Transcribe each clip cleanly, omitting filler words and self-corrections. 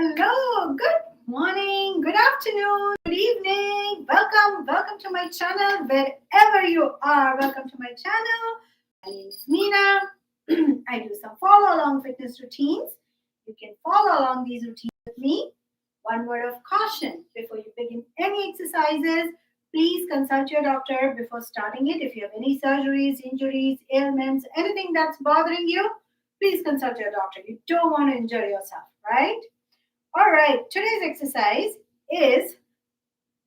Hello, good morning, good afternoon, good evening. Welcome to my channel wherever you are. Welcome to my channel. My name is Meena. I do some follow along fitness routines. You can follow along these routines with me. One word of caution before you begin any exercises. Please consult your doctor before starting it. If you have any surgeries, injuries, ailments, anything that's bothering you, please consult your doctor. You don't want to injure yourself, right? All right, today's exercise is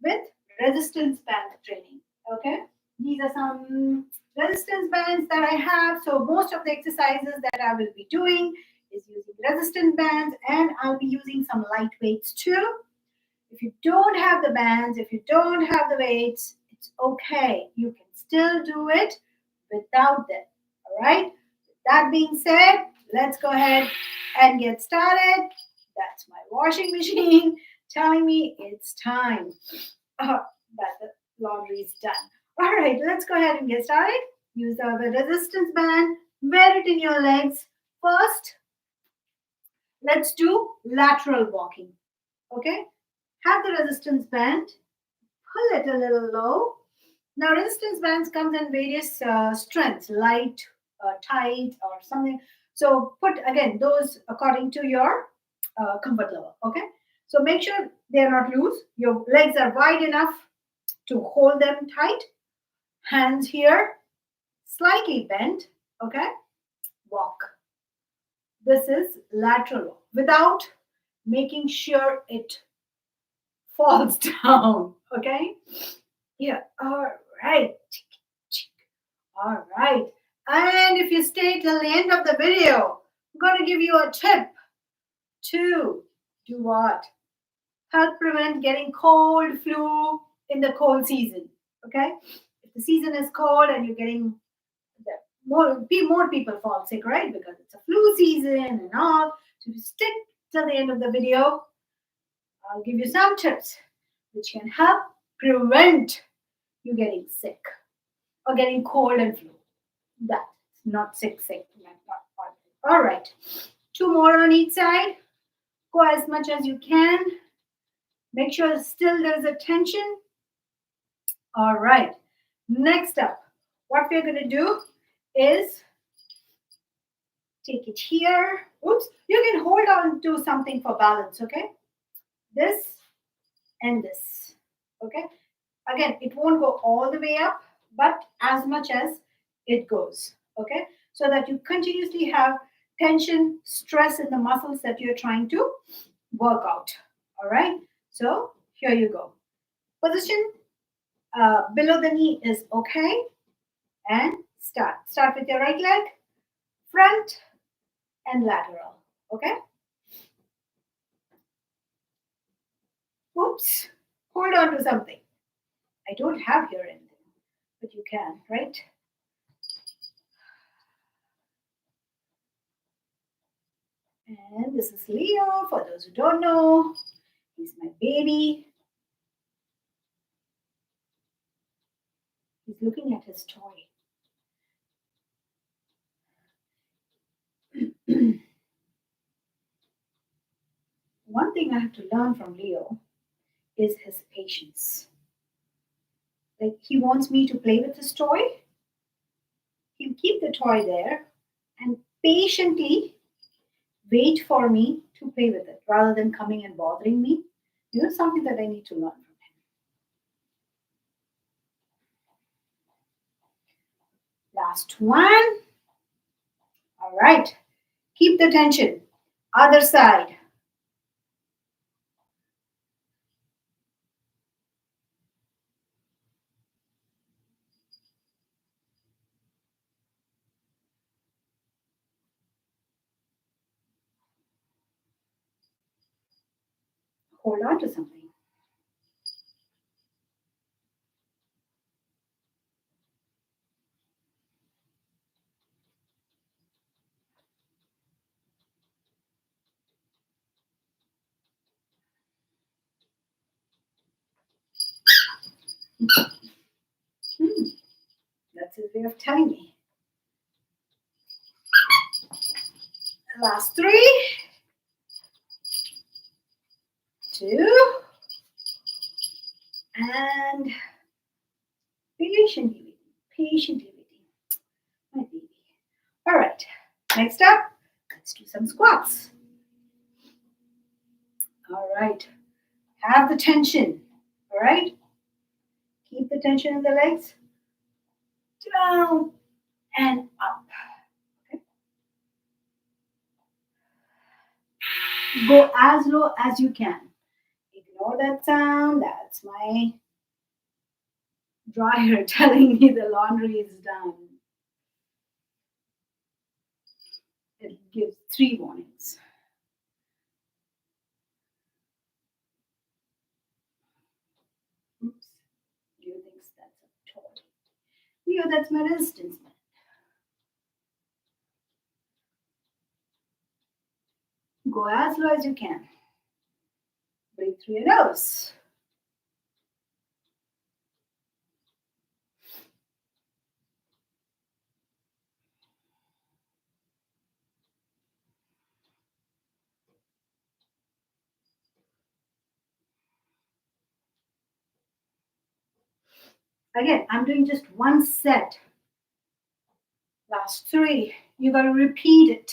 with resistance band training. Okay, these are some resistance bands that I have. So, most of the exercises that I will be doing is using resistance bands, and I'll be using some light weights too. If you don't have the bands, if you don't have the weights, it's okay. You can still do it without them. All right. That being said, let's go ahead and get started. That's my washing machine telling me it's time. That the laundry is done. All right, let's go ahead and get started. Use the resistance band, wear it in your legs. First, let's do lateral walking. Okay, have the resistance band, pull it a little low. Now, resistance bands comes in various strengths, light, tight, or something. So put again those according to your comfort level. Okay. So make sure they are not loose. Your legs are wide enough to hold them tight. Hands here, slightly bent. Okay. Walk. This is lateral walk without making sure it falls down. Okay. Yeah. All right. All right. And if you stay till the end of the video, I'm going to give you a tip to do what? Help prevent getting cold, flu in the cold season. Okay? If the season is cold and you're getting more people fall sick, right? Because it's a flu season and all. So if you stick till the end of the video, I'll give you some tips which can help prevent you getting sick or getting cold and flu. That's not sick. All right. Two more on each side. Go as much as you can. Make sure still there's a tension. All right. Next up, what we're going to do is take it here. Oops. You can hold on to something for balance, okay? This and this, okay? Again, it won't go all the way up, but as much as it goes, okay? So that you continuously have tension, stress in the muscles that you're trying to work out, all right? So here you go. Position below the knee is okay, and start. Start with your right leg, front and lateral, okay? Oops, hold on to something. I don't have here anything, but you can, right? And this is Leo, for those who don't know. He's my baby. He's looking at his toy. One thing I have to learn from Leo is his patience. Like, he wants me to play with his toy. He'll keep the toy there and patiently wait for me to play with it rather than coming and bothering me. You know, something that I need to learn from him. Last one. All right. Keep the tension. Other side. Hold on to something. Hmm. That's his way of telling me. Last three. 2, and patiently waiting, my baby. All right, next up, let's do some squats. All right, have the tension. All right, keep the tension in the legs, down and up. Okay. Go as low as you can. Ignore that sound. That's my dryer telling me the laundry is done. It gives 3 warnings. Oops. You think that's a toy? Yeah, that's my resistance band. Go as low as you can. Breathe through your nose. Again, I'm doing just one set. Last 3. You got to repeat it.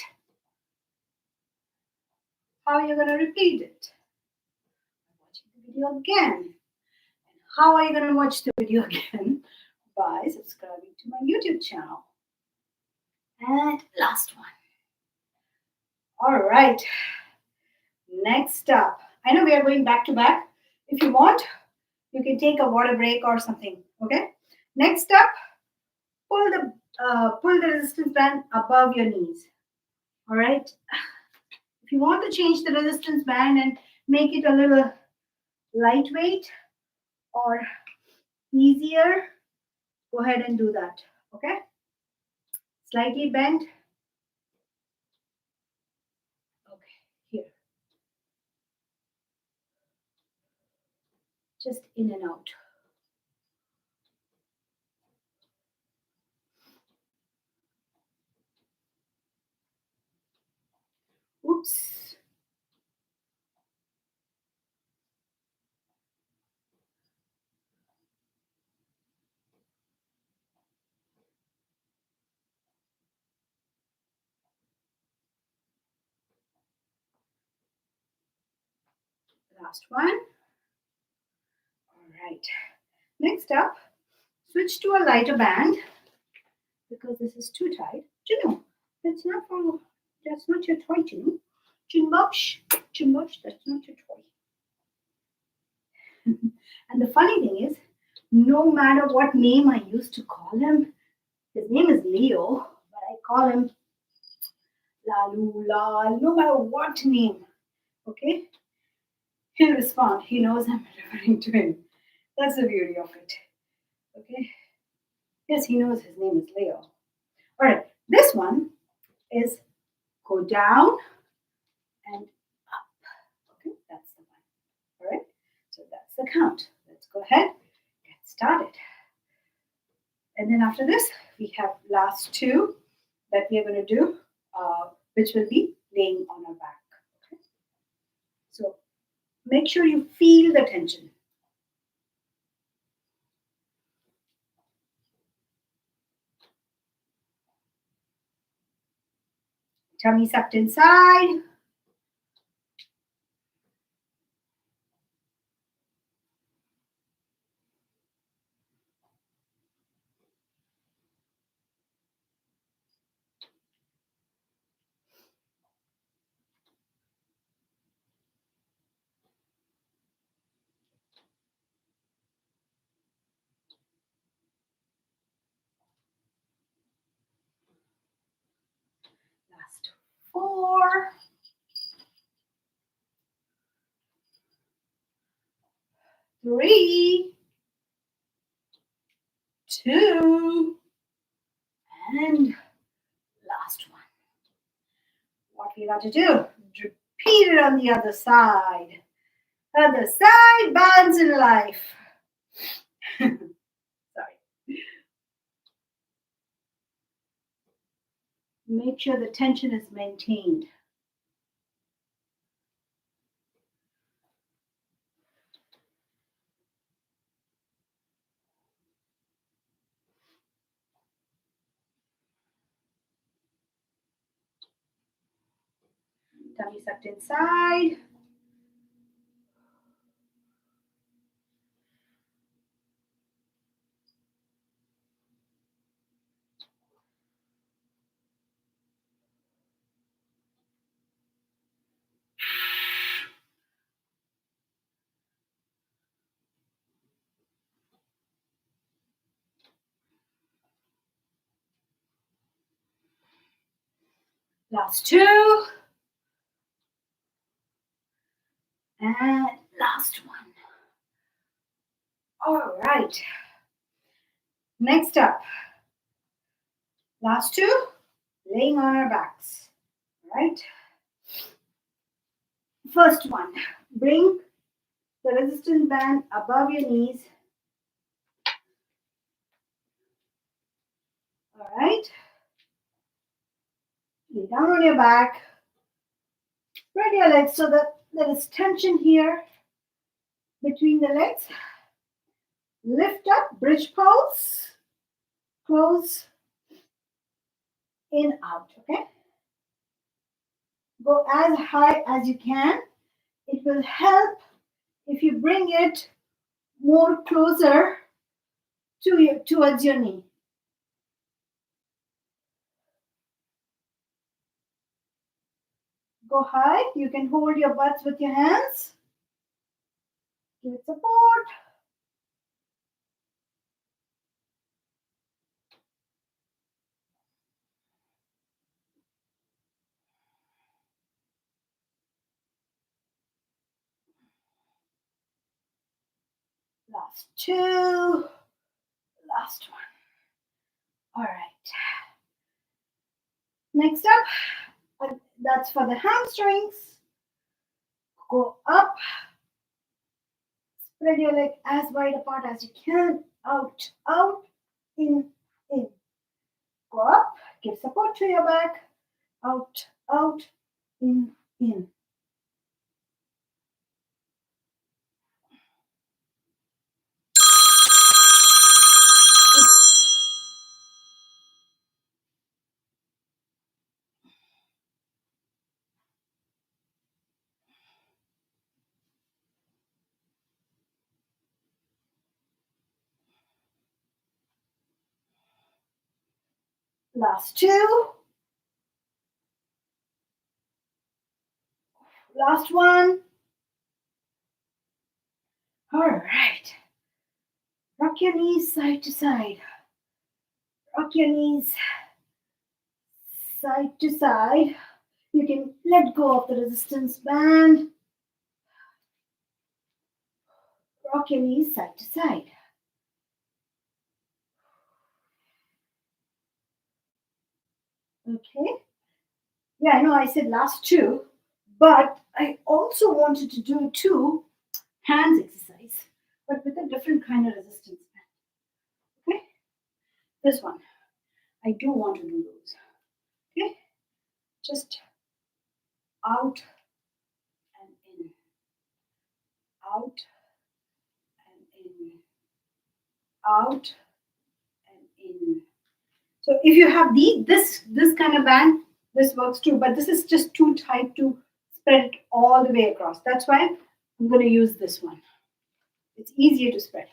How are you going to repeat it? Watching the video again. And how are you going to watch the video again? By subscribing to my YouTube channel. And last one. All right. Next up. I know we are going back to back. If you want, you can take a water break or something. Okay. Next up, pull the resistance band above your knees. All right. If you want to change the resistance band and make it a little lightweight or easier, go ahead and do that. Okay. Slightly bend. Okay. Here. Just in and out. Oops. Last one. All right. Next up, switch to a lighter band because this is too tight. Juno, that's not your toy, Juno. Jimbosh, that's not your toy. And the funny thing is, no matter what name I used to call him, his name is Leo, but I call him Lalu, Lal, no matter what name, okay? He'll respond. He knows I'm referring to him. That's the beauty of it, okay? Yes, he knows his name is Leo. All right, this one is go down and up. Okay, that's the one. All right, so that's the count. Let's go ahead, get started. And then after this, we have last 2 that we are going to do, which will be laying on our back. Okay? So make sure you feel the tension. Tummy sucked inside. Last 4. 3, 2, and last one. What we got to do? Repeat it on the other side. Other side, balance in life. Sorry. Make sure the tension is maintained. tummy sucked inside. Last two. And last one. All right. Next up. Last two. Laying on our backs. All right. First one. Bring the resistance band above your knees. All right. Lay down on your back. Spread your legs so that there is tension here between the legs. Lift up, bridge pose. Close. In, out, okay? Go as high as you can. It will help if you bring it more closer towards your knee. Go high. You can hold your butts with your hands. Give it support. Last two. Last one. All right. Next up, that's for the hamstrings. Go up. Spread your leg as wide apart as you can. Out, out, in, in. Go up. Give support to your back. Out, out, in, in. Last two. Last one. All right. Rock your knees side to side. Rock your knees side to side. You can let go of the resistance band. Rock your knees side to side. Okay. Yeah, I know I said last two, but I also wanted to do two hands exercise, but with a different kind of resistance band. Okay. This one. I do want to do those. Okay. Just out and in. Out and in. Out and in. So if you have this kind of band, this works too, but this is just too tight to spread it all the way across. That's why I'm going to use this one. It's easier to spread.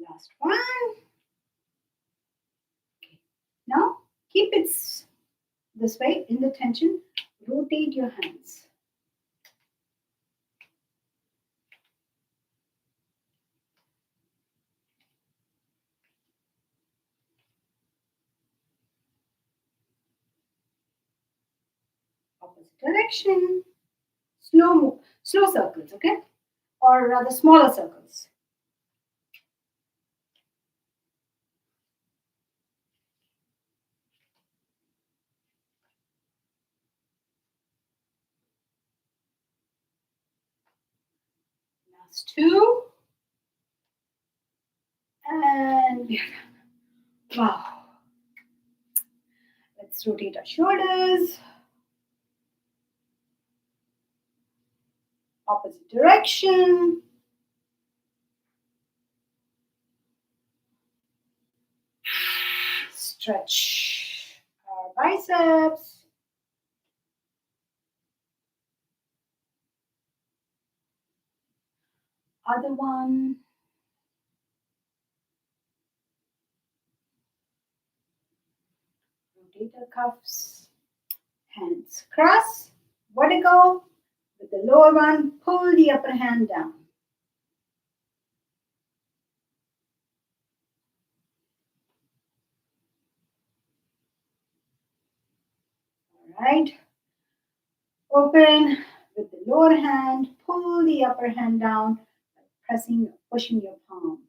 Last one. Okay. Now keep it this way in the tension. Rotate your hands. Opposite direction. Slow circles, okay? Or rather smaller circles. Last two. And we are done. Wow. Let's rotate our shoulders. Opposite direction. Stretch our biceps. Other one. Rotator cuffs. Hands cross. Vertical. With the lower one, pull the upper hand down. All right. Open with the lower hand, pull the upper hand down, pushing your palm.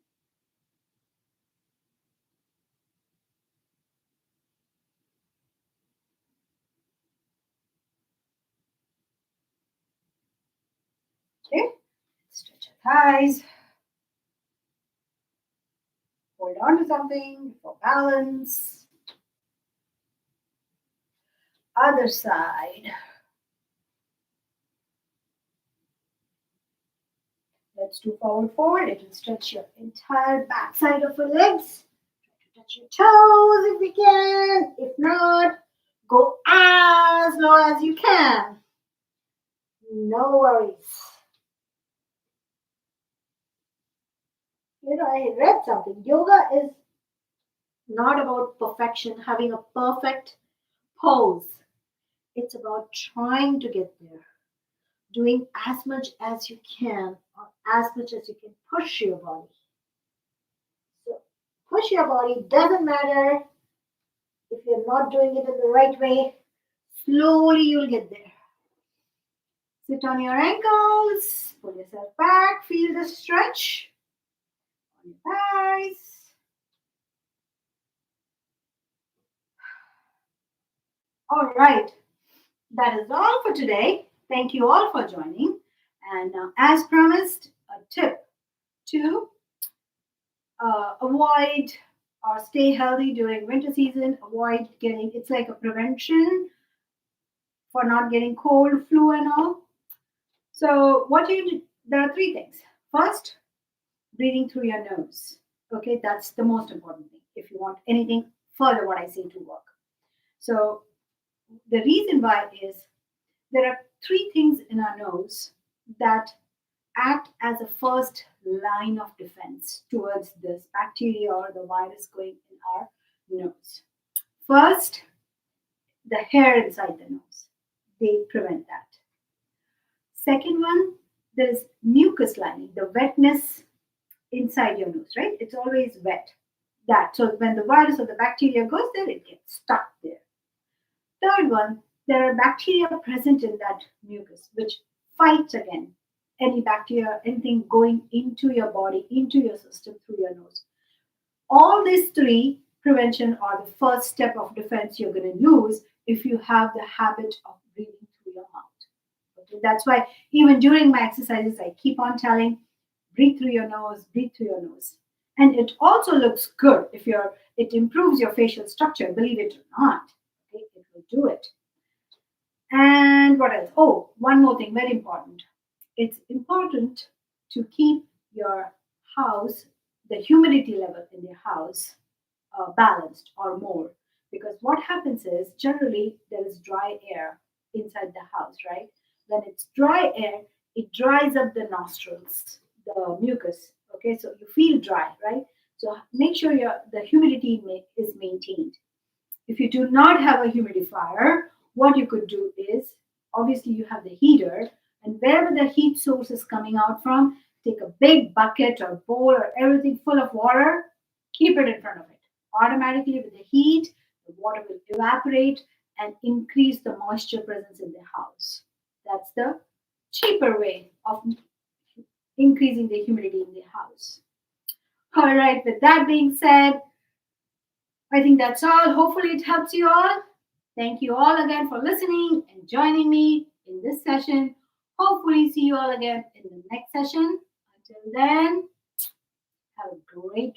Okay. Stretch your thighs. Hold on to something for balance. Other side. Let's do forward fold. It will stretch your entire back side of your legs. Try to touch your toes if you can. If not, go as low as you can. No worries. I read something. Yoga is not about perfection, having a perfect pose. It's about trying to get there, doing as much as you can, or as much as you can push your body. So, push your body, doesn't matter if you're not doing it in the right way, slowly you'll get there. Sit on your ankles, pull yourself back, feel the stretch on your thighs. All right, that is all for today. Thank you all for joining. And as promised, a tip to avoid or stay healthy during winter season. Avoid getting, it's like a prevention for not getting cold, flu, and all. So, what you do, there are three things. First, breathing through your nose. Okay, that's the most important thing if you want anything further what I say to work. So, the reason why is there are three things in our nose that act as a first line of defense towards this bacteria or the virus going in our nose. First, the hair inside the nose. They prevent that. Second one, there is mucus lining, the wetness inside your nose, right? It's always wet. That so when the virus or the bacteria goes there, it gets stuck there. Third one, there are bacteria present in that mucus which fights again any bacteria, anything going into your body, into your system through your nose. All these three prevention are the first step of defense you're going to use if you have the habit of breathing through your mouth. Okay? That's why even during my exercises, I keep on telling, breathe through your nose, breathe through your nose. And it also looks good if it improves your facial structure, believe it or not. Okay? It will do it. And what else? Oh, one more thing, very important. It's important to keep your house, the humidity level in the house, balanced or more. Because what happens is generally there is dry air inside the house, right? When it's dry air, it dries up the nostrils, the mucus. Okay, so you feel dry, right? So make sure the humidity is maintained. If you do not have a humidifier, what you could do is obviously you have the heater, and wherever the heat source is coming out from, take a big bucket or bowl or everything full of water, keep it in front of it. Automatically, with the heat, the water will evaporate and increase the moisture presence in the house. That's the cheaper way of increasing the humidity in the house. All right, with that being said, I think that's all. Hopefully, it helps you all. Thank you all again for listening and joining me in this session. Hopefully, see you all again in the next session. Until then, have a great